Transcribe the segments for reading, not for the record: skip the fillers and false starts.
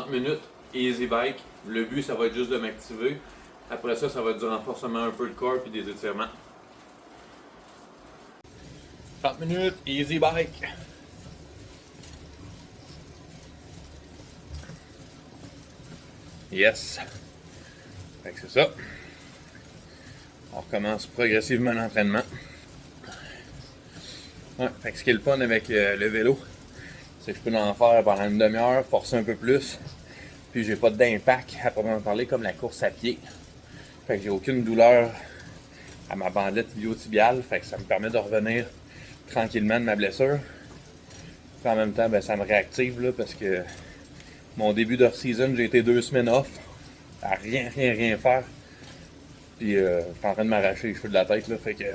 30 minutes, easy bike. Le but, ça va être juste de m'activer. Après ça, ça va être du renforcement un peu de corps puis des étirements. 30 minutes, easy bike. Yes. Fait que c'est ça. On recommence progressivement l'entraînement. Ouais, fait que ce qui est le fun avec le vélo, c'est que je peux en faire pendant une demi-heure, forcer un peu plus. Puis j'ai pas d'impact à proprement parler comme la course à pied. Fait que j'ai aucune douleur à ma bandelette iliotibiale. Fait que ça me permet de revenir tranquillement de ma blessure. Puis en même temps, ben, ça me réactive là, parce que mon début d'off-season, j'ai été 2 semaines off à rien faire. Puis je suis en train de m'arracher les cheveux de la tête là. Fait que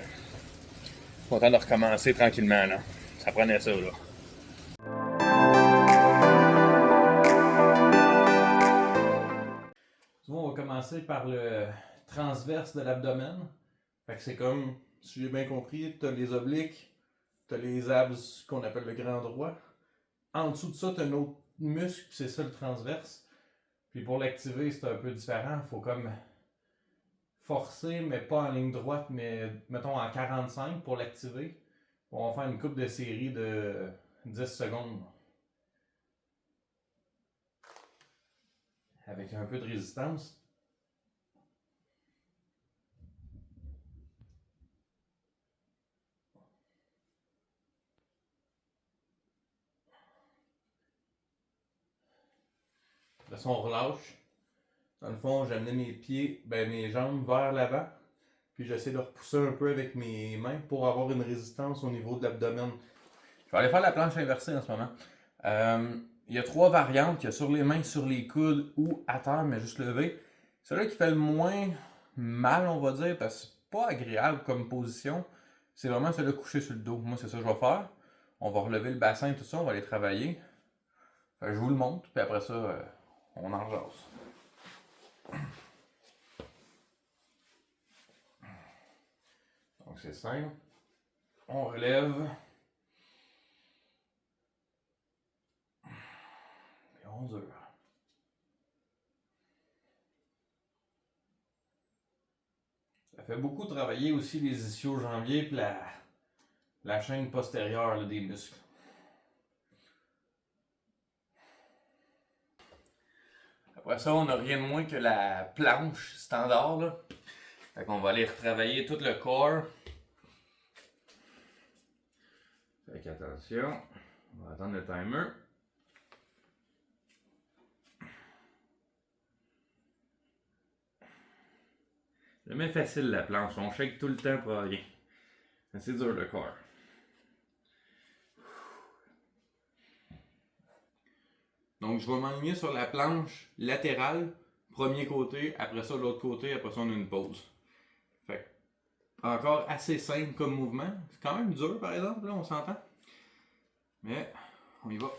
content de recommencer tranquillement là. Ça prenait ça là. On va commencer par le transverse de l'abdomen. Fait que c'est comme, si j'ai bien compris, tu as les obliques, tu as les abs qu'on appelle le grand droit. En dessous de ça, tu as un autre muscle, c'est ça le transverse. Puis pour l'activer, c'est un peu différent. Il faut comme forcer, mais pas en ligne droite, mais mettons en 45 pour l'activer. On va faire une coupe de série de 10 secondes. Avec un peu de résistance. Là, si on relâche, dans le fond, j'ai amené mes pieds, mes jambes vers l'avant. Puis j'essaie de repousser un peu avec mes mains pour avoir une résistance au niveau de l'abdomen. Je vais aller faire la planche inversée en ce moment. Il y a 3 variantes. Il y a sur les mains, sur les coudes ou à terre, mais juste levé. Celui qui fait le moins mal, on va dire, parce que c'est pas agréable comme position, c'est vraiment celui couché sur le dos. Moi, c'est ça que je vais faire. On va relever le bassin, tout ça, on va aller travailler. Je vous le montre, puis après ça, on en jase. Donc c'est simple. On relève. Et on dure. Ça fait beaucoup travailler aussi les ischio-jambiers et la chaîne postérieure là, des muscles. Après ça, on n'a rien de moins que la planche standard. Là. Fait qu'on va aller retravailler tout le corps. Fait qu'attention, on va attendre le timer. Jamais facile la planche, on shake tout le temps pour rien. C'est dur le corps. Donc je vais m'aligner sur la planche latérale, premier côté, après ça l'autre côté, après ça on a une pause. Fait encore assez simple comme mouvement. C'est quand même dur par exemple, là on s'entend. Mais on y va.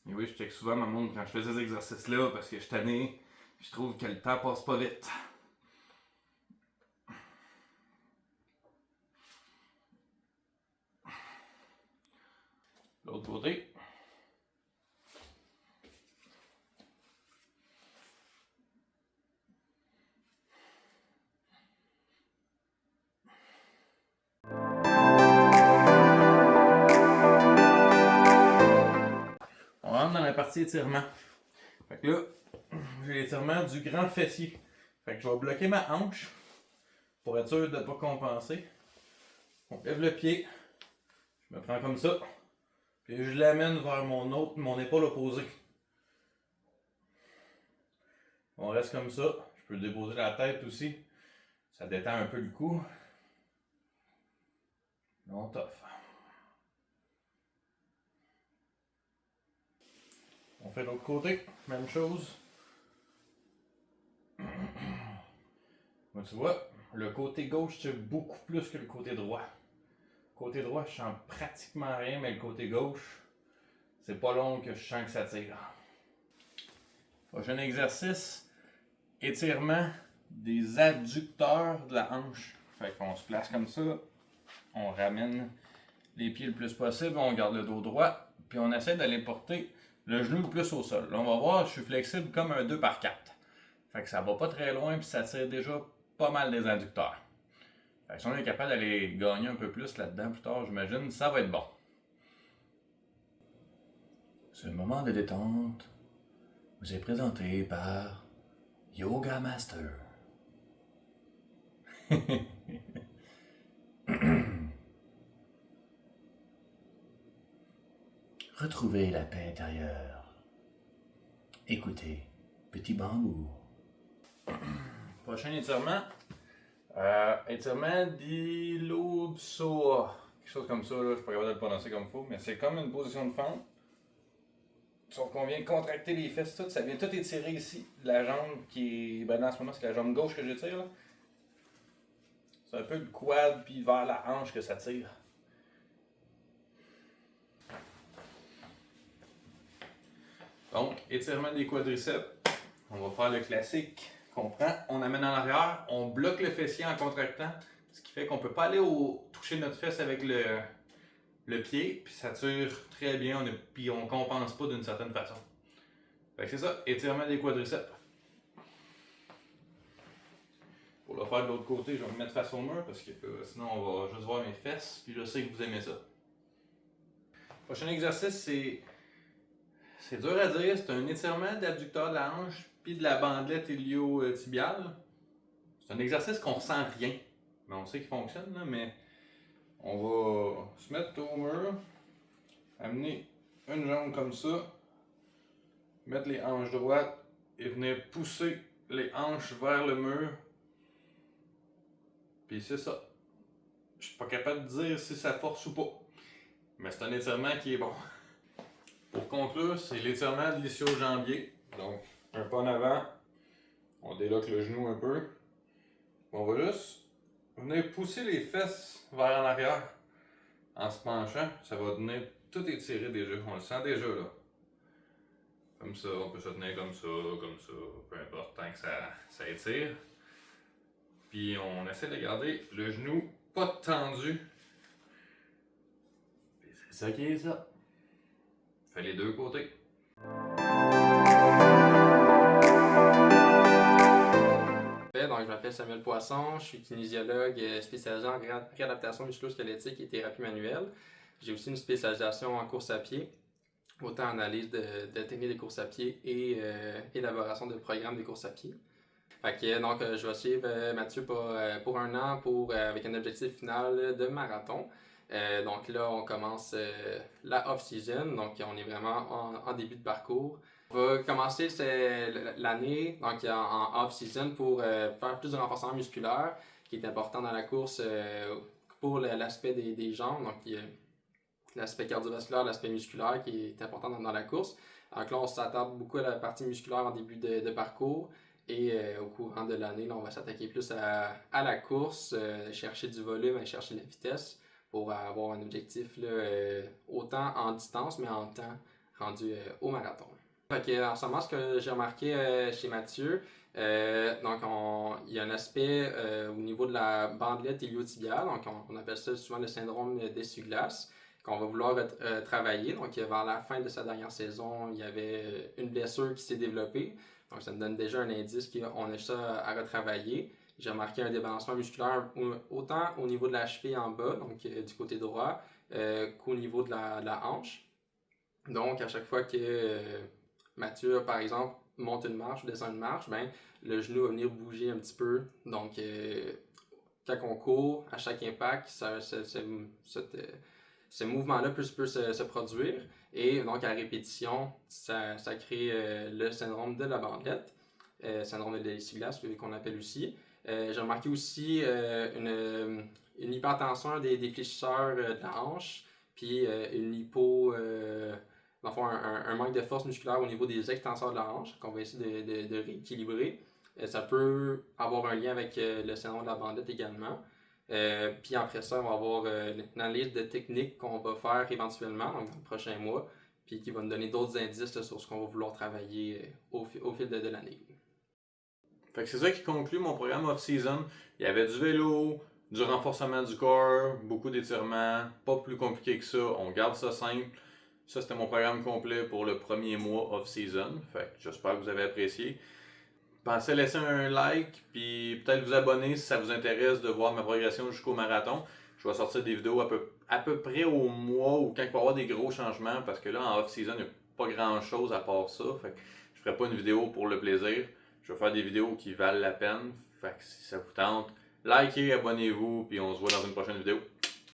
Et oui, je check souvent ma montre quand je fais ces exercices-là parce que je suis tanné. Je trouve que le temps passe pas vite. L'autre côté. On rentre dans la partie étirement. Fait que là, j'ai l'étirement du grand fessier. Fait que je vais bloquer ma hanche pour être sûr de ne pas compenser. On lève le pied. Je me prends comme ça. Puis je l'amène vers mon épaule opposée. On reste comme ça. Je peux déposer la tête aussi. Ça détend un peu le cou. On t'offre. On fait l'autre côté. Même chose. Moi, tu vois, le côté gauche tire beaucoup plus que le côté droit. Côté droit, je sens pratiquement rien, mais le côté gauche, c'est pas long que je sens que ça tire. Prochain exercice, étirement des adducteurs de la hanche. Fait qu'on se place comme ça, on ramène les pieds le plus possible, on garde le dos droit, puis on essaie d'aller porter le genou le plus au sol. Là, on va voir, je suis flexible comme un 2x4. Fait que ça va pas très loin, puis ça tire déjà pas mal des adducteurs. Fait que si on est capable d'aller gagner un peu plus là-dedans plus tard, j'imagine, ça va être bon. Ce moment de détente vous est présenté par Yoga Master. Retrouvez la paix intérieure. Écoutez, petit bambou. Prochain étirement. Étirement d'Ilopsoa. Quelque chose comme ça, là, je suis pas capable de le prononcer comme il faut, mais c'est comme une position de fente. Sauf qu'on vient contracter les fesses, tout, ça vient tout étirer ici. La jambe qui est. Ben là, en ce moment, c'est la jambe gauche que j'étire. C'est un peu le quad puis vers la hanche que ça tire. Donc, étirement des quadriceps. On va faire le classique qu'on prend, on amène en arrière, on bloque le fessier en contractant, ce qui fait qu'on ne peut pas aller toucher notre fesse avec le pied, puis ça tire très bien, puis on ne compense pas d'une certaine façon. Fait que c'est ça, étirement des quadriceps. Pour le faire de l'autre côté, je vais me mettre face au mur parce que sinon on va juste voir mes fesses, puis je sais que vous aimez ça. Prochain exercice, c'est dur à dire, c'est un étirement d'abducteur de la hanche puis de la bandelette iliotibiale. C'est un exercice qu'on ressent rien, mais on sait qu'il fonctionne, là, mais on va se mettre au mur, amener une jambe comme ça, mettre les hanches droites et venir pousser les hanches vers le mur. Puis c'est ça. Je suis pas capable de dire si ça force ou pas, mais c'est un étirement qui est bon. Pour conclure, c'est l'étirement de l'ischio-jambier. Donc, un pas en avant, on déloque le genou un peu. On va juste venir pousser les fesses vers en arrière en se penchant. Ça va venir tout étirer déjà. On le sent déjà là. Comme ça, on peut se tenir comme ça, peu importe, tant que ça étire. Puis on essaie de garder le genou pas tendu. Puis c'est ça qui est ça. Fait les deux côtés. Donc, je m'appelle Samuel Poisson, je suis kinésiologue spécialisé en réadaptation musculo-squelettique et thérapie manuelle. J'ai aussi une spécialisation en course à pied, autant analyse de techniques de course à pied et élaboration de programmes de course à pied. Donc, je vais suivre Mathieu pour un an avec un objectif final de marathon. Donc là, on commence la off-season, donc on est vraiment en début de parcours. On va commencer l'année donc en off-season pour faire plus de renforcement musculaire, qui est important dans la course pour l'aspect des jambes. Donc, il y a l'aspect cardiovasculaire, l'aspect musculaire qui est important dans la course. Donc là, on s'attarde beaucoup à la partie musculaire en début de parcours. Et au courant de l'année, on va s'attaquer plus à la course, chercher du volume et chercher la vitesse pour avoir un objectif là, autant en distance, mais en temps rendu au marathon. En ce moment, ce que j'ai remarqué chez Mathieu, donc il y a un aspect au niveau de la bandelette iliotibiale, donc on appelle ça souvent le syndrome d'essuie-glace, qu'on va vouloir travailler. Donc vers la fin de sa dernière saison, il y avait une blessure qui s'est développée. Donc ça me donne déjà un indice qu'on a ça à retravailler. J'ai remarqué un débalancement musculaire autant au niveau de la cheville en bas, donc du côté droit, qu'au niveau de la hanche. Donc à chaque fois que Mathieu, par exemple, monte une marche ou descend une marche, ben, le genou va venir bouger un petit peu. Donc quand on court, à chaque impact, ce mouvement-là peut se produire. Et donc, à répétition, ça crée le syndrome de la bandelette, syndrome de l'essuie-glace qu'on appelle aussi. J'ai remarqué aussi une hypertension des fléchisseurs de la hanche, puis une dans le fond, un manque de force musculaire au niveau des extenseurs de la hanche, qu'on va essayer de rééquilibrer. Ça peut avoir un lien avec le syndrome de la bandelette également. Puis après ça, on va avoir une analyse de techniques qu'on va faire éventuellement, donc dans le prochain mois, puis qui va nous donner d'autres indices là, sur ce qu'on va vouloir travailler au fil de l'année. Fait que c'est ça qui conclut mon programme off-season. Il y avait du vélo, du renforcement du corps, beaucoup d'étirements, pas plus compliqué que ça. On garde ça simple. Ça, c'était mon programme complet pour le premier mois off-season. Fait que j'espère que vous avez apprécié. Pensez à laisser un like, puis peut-être vous abonner si ça vous intéresse de voir ma progression jusqu'au marathon. Je vais sortir des vidéos à peu près au mois ou quand il va y avoir des gros changements, parce que là, en off-season, il n'y a pas grand-chose à part ça. Fait que je ne ferai pas une vidéo pour le plaisir. Je vais faire des vidéos qui valent la peine. Fait que si ça vous tente, likez, abonnez-vous, puis on se voit dans une prochaine vidéo.